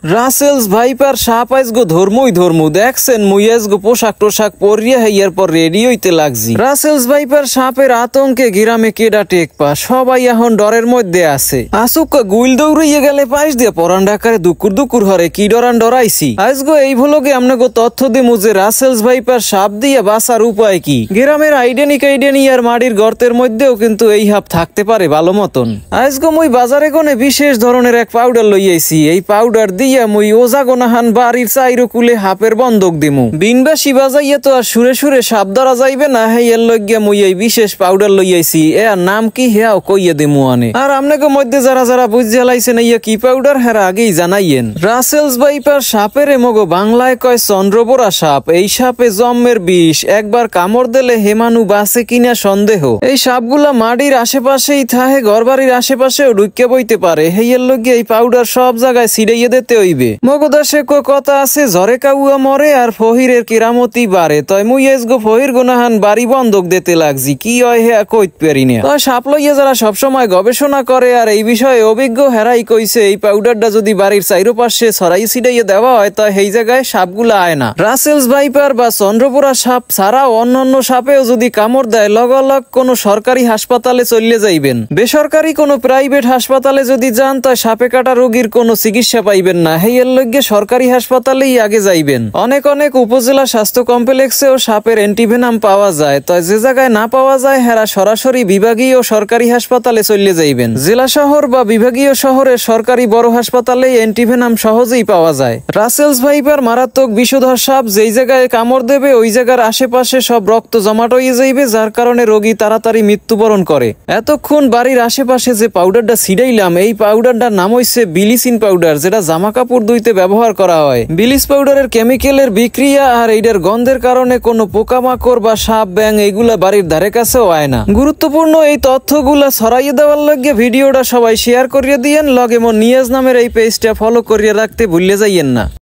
Russell's viper সাপ আইজগো ধর্মু দেখছেন মুই আইজগো পোশাক টোশাক পরিয়া হইয়ার পর রেডি হইতে লাগছি। রাসেলস ভাইপার সাপের আতঙ্কে গ্রামে কেডা টেক পা সবাই এখন ডরের মধ্যে আছে। আসুকা গুইল দৌড়িয়ে গেলে পাইস দিয়ে পরান ডাকারে দুকুর হরে কি ডরান ডরাইছি। আইজগো এই ভ্লগে আমনেগো তথ্য দিমু যে রাসেলস ভাইপার সাপ দিয়ে বাঁচার উপায় কি। গ্রামের আইডেনি আর মাটির গর্তের মধ্যেও কিন্তু এই হাপ থাকতে পারে ভালো মতন। আইজগো মুই বাজারে গনে বিশেষ ধরনের এক পাউডার লইয়াইছি। এই পাউডার দিয়ে মুই ওজা গোনাহান বাড়ির চাইরো কুলে হাপের বন্ধক দিমু। বিনবাসী বাজাইয়া তো আর সুরে সুরে সাপ ধরা যাইবে না, হেয়ার লইয়া মুই এই বিশেষ পাউডার লইয়াইছি। এর নাম কি হেয়াও কইয়া দিমু আনে। আর আমনেগো মধ্যে যারা বুঝিয়া লাইছেন ইয়া কি পাউডার হেরা আগেই জানাইয়েন। রাসেলস ভাইপার সাপের এমগো বাংলায় কয় চন্দ্রবোরা সাপ। এই সাপে জম্মের বিষ, একবার কামড় দিলে হেমানু বাঁচে কিনা সন্দেহ। এই সাপগুলা মাটির আশেপাশেই থাহে, ঘরবাড়ির আশেপাশেও ঢুকে বইতে পারে। হেয়ার লইয়া এই পাউডার সব জায়গায় ছিড়াইয়া দিতে হইবে। মগদাসে কথা আছে ঝরে কাউয়া মরে আর ফহিরের কিরামতি বাড়ে। তয় মুই এসগো ফহির গোনাহান বাড়ি বন্ধক দিতে লাগছি। কি হয় হেয়া কইত পারি না। তয় সাপ লইয়া যারা সবসময় গবেষণা করে আর এই বিষয়ে অভিজ্ঞ হেরাই কইছে এই পাউডারটা যদি বাড়ির চাইরোপাশে ছড়াই ছিটাইয়া দেওয়া হয় তয় সেই জায়গায় সাপগুলা আয় না। রাসেলস ভাইপার বা চন্দ্রপুরা সাপ ছাড়াও অন্যান্য সাপেও যদি কামড় দেয় লগালগ কোনো সরকারি হাসপাতালে চলে যাইবেন। বেসরকারি কোনো প্রাইভেট হাসপাতালে যদি যান তয় সাপে কাটা রোগীর কোনো চিকিৎসা পাইবেন না। হেয়ার লইগে সরকারি হাসপাতালেই আগে যাইবেন। অনেক উপজেলা স্বাস্থ্য কমপ্লেক্সেও সাপের অ্যান্টিভেনাম পাওয়া যায়। তয় যে জায়গায় না পাওয়া যায় হেরা সরাসরি বিভাগীয় সরকারি হাসপাতালে চলে যাইবেন। জেলা শহর বা বিভাগীয় শহরের সরকারি বড় হাসপাতালে অ্যান্টিভেনাম সহজেই পাওয়া যায়। রাসেলস ভাইপার মারাত্মক বিষধর সাপ, যেই জায়গায় কামড় দেবে ওই জায়গার আশেপাশে সব রক্ত জমাট হয়ে যাইবে, যার কারণে রোগী তাড়াতাড়ি মৃত্যুবরণ করে। এতক্ষণ বাড়ির আশেপাশে যে পাউডারটা ছিড়াইলাম এই পাউডারটার নাম হইছে বিলিসিন পাউডার, যেটা জামা কাপড় ধুইতে ব্যবহার করা হয়। বিলিস পাউডারের কেমিক্যালের বিক্রিয়া আর এইটার গন্ধের কারণে কোনো পোকামাকড় বা সাপ ব্যাং এইগুলা বাড়ির ধারে কাছেও আয় না। গুরুত্বপূর্ণ এই তথ্যগুলা ছড়াইয়ে দেওয়ার লাগে ভিডিওটা সবাই শেয়ার করিয়ে দিয়েন। লগে মো নিয়াজ নামের এই পেজটা ফলো করিয়ে রাখতে ভুলে যাইয়েন না।